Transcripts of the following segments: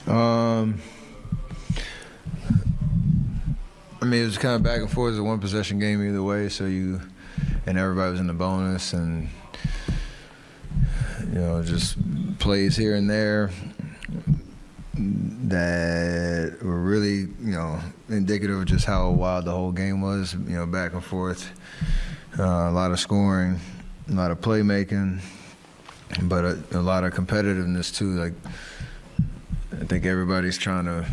Um, I mean, it was kind of back and forth. It was a one-possession game either way, and everybody was in the bonus, and just plays here and there that were really, indicative of just how wild the whole game was. Back and forth, a lot of scoring, a lot of playmaking, but a lot of competitiveness too. Like, I think everybody's trying to,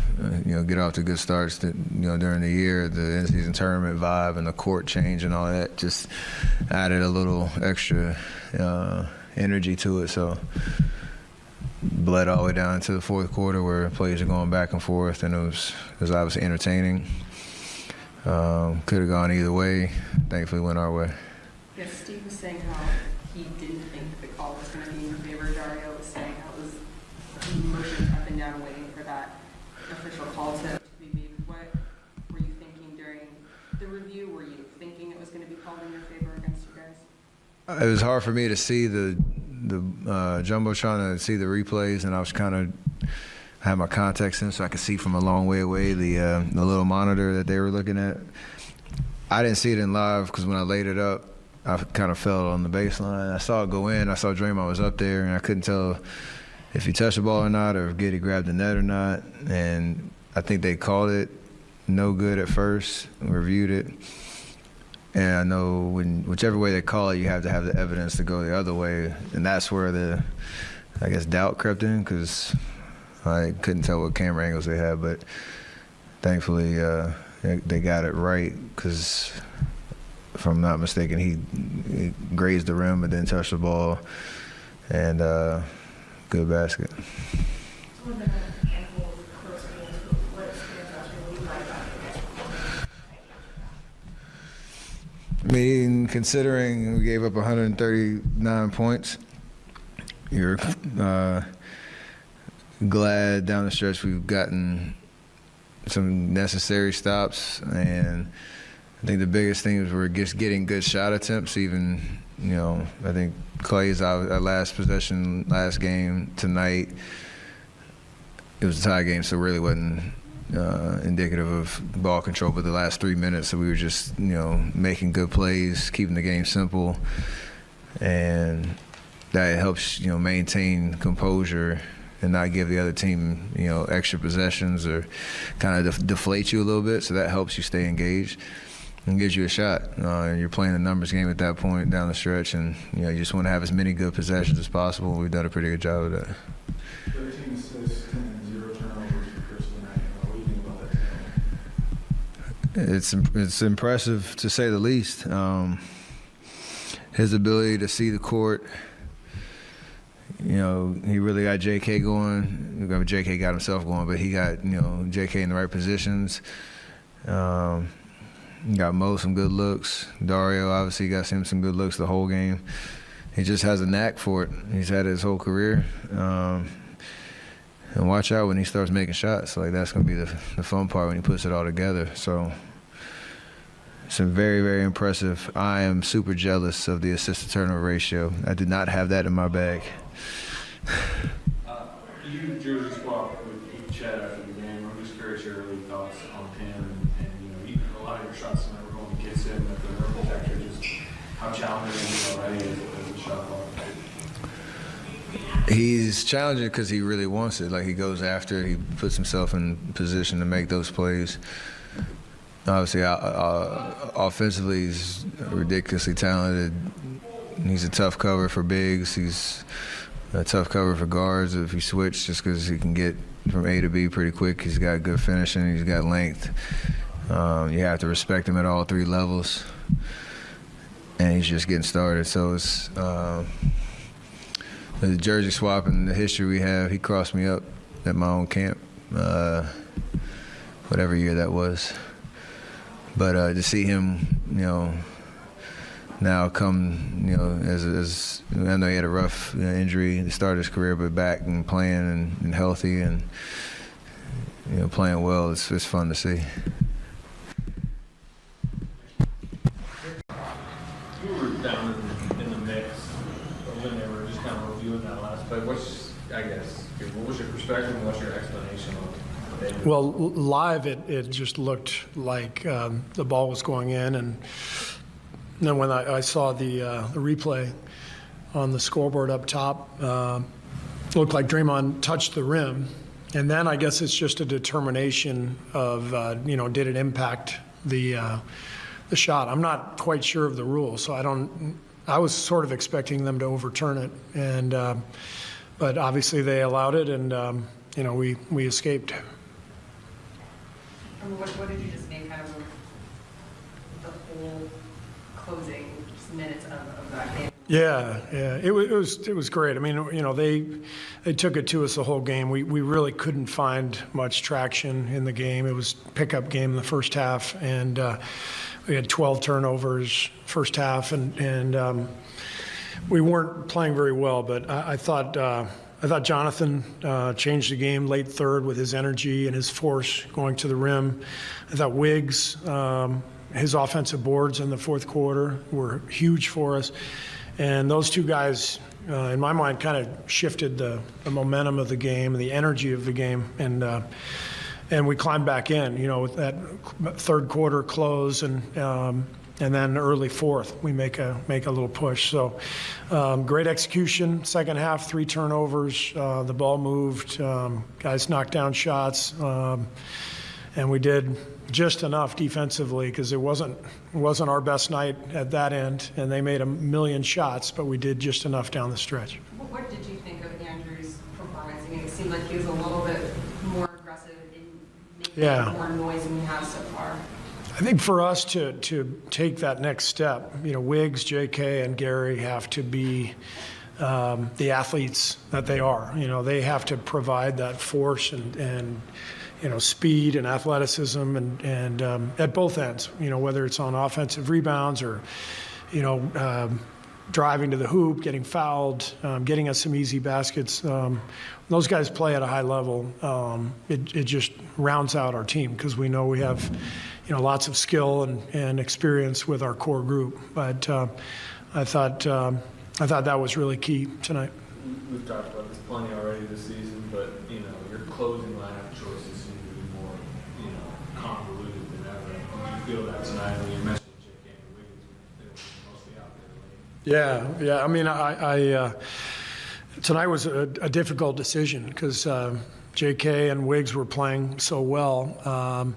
get off to good starts. During the year, the in-season tournament vibe and the court change and all that just added a little extra energy to it. So, bled all the way down into the fourth quarter where plays are going back and forth, and it was obviously entertaining. Could have gone either way. Thankfully, went our way. Yes, Steve was saying how he didn't think the call was going to be in favor. Dario was saying how it was motions up and down waiting for that official call to be made. What were you thinking during the review? Were you thinking it was going to be called in your favor against you guys? It was hard for me to see the jumbotron, to see the replays, and I was I had my contacts in so I could see from a long way away the little monitor that they were looking at. I didn't see it in live because when I laid it up, I kind of fell on the baseline. I saw it go in. I saw Draymond was up there, and I couldn't tell if he touched the ball or not, or if Giddey grabbed the net or not. And I think they called it no good at first, reviewed it. And I know whichever way they call it, you have to have the evidence to go the other way. And that's where doubt crept in, because I couldn't tell what camera angles they had. But thankfully, they got it right, because if I'm not mistaken, he grazed the rim but didn't touch the ball. And good basket. I mean, considering we gave up 139 points, you're glad down the stretch we've gotten some necessary stops, and I think the biggest thing is we're just getting good shot attempts. Even, I think Clay's our last possession, last game tonight, it was a tie game, so it really wasn't indicative of ball control, but the last 3 minutes, so we were just, making good plays, keeping the game simple, and that helps, maintain composure and not give the other team, extra possessions or kind of deflate you a little bit. So that helps you stay engaged and gives you a shot. You're playing a numbers game at that point down the stretch, and you just want to have as many good possessions as possible. We've done a pretty good job of that. 13 assists and 0 turnovers for Chris tonight. What do you think about that? It's impressive, to say the least. His ability to see the court. He really got JK going. JK got himself going, but he got, JK in the right positions. Got Mo some good looks. Dario obviously got him some good looks the whole game. He just has a knack for it. He's had it his whole career. And watch out when he starts making shots. Like, that's going to be the fun part when he puts it all together. So it's very, very impressive. I am super jealous of the assist-to-turnover ratio. I did not have that in my bag. You jersey swap with Chad after the game. I'm just curious your early thoughts on him, and a lot of your shots tonight were going to get him at the rim protector. Just how challenging is already as a shot blocker? He's challenging because he really wants it. Like, he goes after it. He puts himself in position to make those plays. Obviously, offensively, he's ridiculously talented. He's a tough cover for bigs. He's a tough cover for guards if you switch, just because he can get from A to B pretty quick. He's got good finishing. He's got length. You have to respect him at all 3 levels. And he's just getting started. So it's the jersey swap and the history we have. He crossed me up at my own camp, whatever year that was. But to see him, now come, as I know he had a rough injury to start his career, but back and playing and healthy and, playing well, it's fun to see. You were down in the mix when they were just kind of reviewing that last play. What was your perspective? what's your explanation of what they did? Well, live, it just looked like the ball was going in, and then when I saw the replay on the scoreboard up top, it looked like Draymond touched the rim, and then I guess it's just a determination of did it impact the shot. I'm not quite sure of the rules, so I was sort of expecting them to overturn it, and but obviously they allowed it, and we escaped. And what did you just make kind of the whole closing minutes of that game? Yeah, it was great. I mean, they took it to us the whole game. We really couldn't find much traction in the game. It was pickup game in the first half, and we had 12 turnovers first half, and we weren't playing very well. But I thought Jonathan changed the game late third with his energy and his force going to the rim. I thought Wiggs, his offensive boards in the fourth quarter were huge for us. And those two guys, in my mind, kind of shifted the momentum of the game and the energy of the game. And we climbed back in, with that third quarter close and then early fourth, we make a little push. So great execution, second half, 3 turnovers, the ball moved, guys knocked down shots, and we did just enough defensively because it wasn't our best night at that end, and they made a million shots, but we did just enough down the stretch. What did you think of Andrew's performance? I mean, it seemed like he was a little bit more aggressive in making more noise than we have so far. I think for us to take that next step, Wiggs, JK, and Gary have to be the athletes that they are. They have to provide that force and speed and athleticism and at both ends, whether it's on offensive rebounds or, driving to the hoop, getting fouled, getting us some easy baskets. Those guys play at a high level. It just rounds out our team because we know we have, lots of skill and experience with our core group. But I thought that was really key tonight. We've talked about this plenty already this season, but your closing lineup choices seem to be more convoluted than ever. Do you feel that tonight when you mentioned JK and Wiggins, they were mostly out there? Yeah. I mean, I tonight was a difficult decision because JK and Wiggs were playing so well.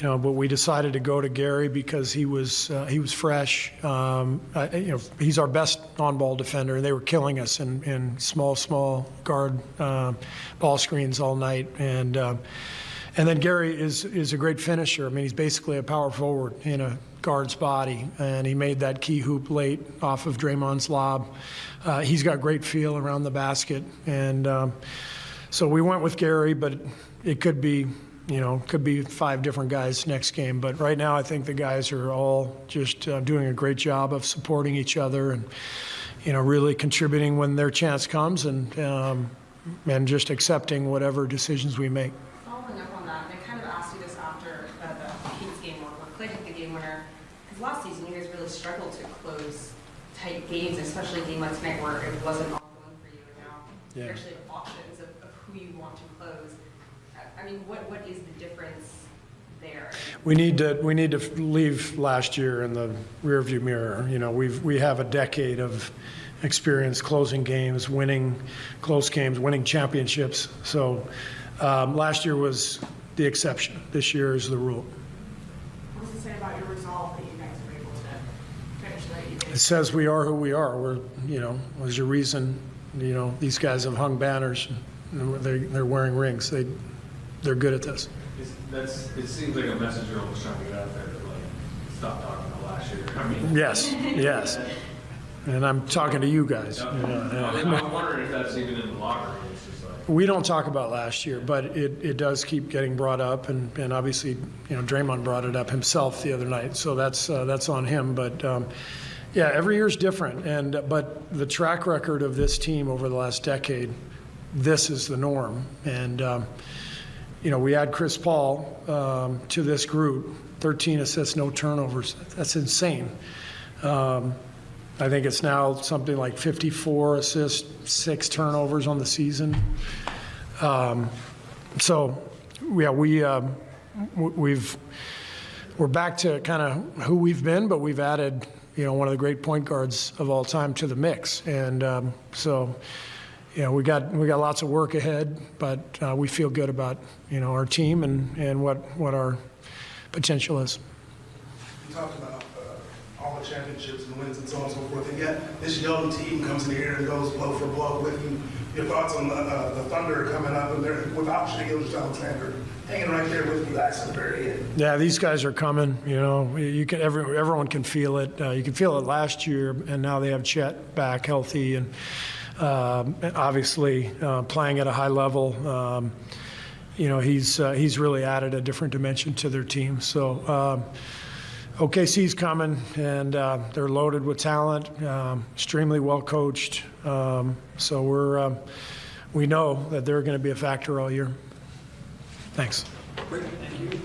But we decided to go to Gary because he was fresh. He's our best on-ball defender. They were killing us in small guard ball screens all night, and then Gary is a great finisher. I mean, he's basically a power forward in a guard's body, and he made that key hoop late off of Draymond's lob. He's got great feel around the basket, and so we went with Gary, but it could be 5 different guys next game. But right now, I think the guys are all just doing a great job of supporting each other and, really contributing when their chance comes and just accepting whatever decisions we make. Following up on that, I kind of asked you this after the Kings game where Clay hit the game winner. Because last season, you guys really struggled to close tight games, especially a game like tonight where it wasn't all going for you. And now you actually have options of who you want to close. I mean, what is the difference there? We need to leave last year in the rearview mirror. We have a decade of experience closing games, winning close games, winning championships. So last year was the exception. This year is the rule. What does it say about your resolve that you guys were able to finish that? It says we are who we are. We're, there's a reason, these guys have hung banners. They're wearing rings. They're good at this. It seems like a message you're almost trying to get out there to stop talking about last year. I mean, Yes. And I'm talking to you guys. I'm wondering if that's even in the locker room. It's just like, We don't talk about last year, but it does keep getting brought up, and obviously, Draymond brought it up himself the other night, so that's on him. But every year's different, but the track record of this team over the last decade, this is the norm, and. We add Chris Paul to this group, 13 assists, no turnovers. That's insane. I think it's now something like 54 assists, 6 turnovers on the season. So, yeah, we're back to kind of who we've been, but we've added, one of the great point guards of all time to the mix. And so, we got lots of work ahead, but we feel good about, our team and what our potential is. You talked about all the championships and wins and so on and so forth, and yet this young team comes in here and goes blow for blow with you. Your thoughts on the Thunder coming up and they're without Shea Gilgeous-Alexander hanging right there with you guys at the very end. Yeah, these guys are coming. You can everyone can feel it. You can feel it last year, and now they have Chet back healthy and obviously playing at a high level. He's really added a different dimension to their team. So OKC's coming, and they're loaded with talent, extremely well coached. So we know that they're going to be a factor all year. Thanks. Great, thank you.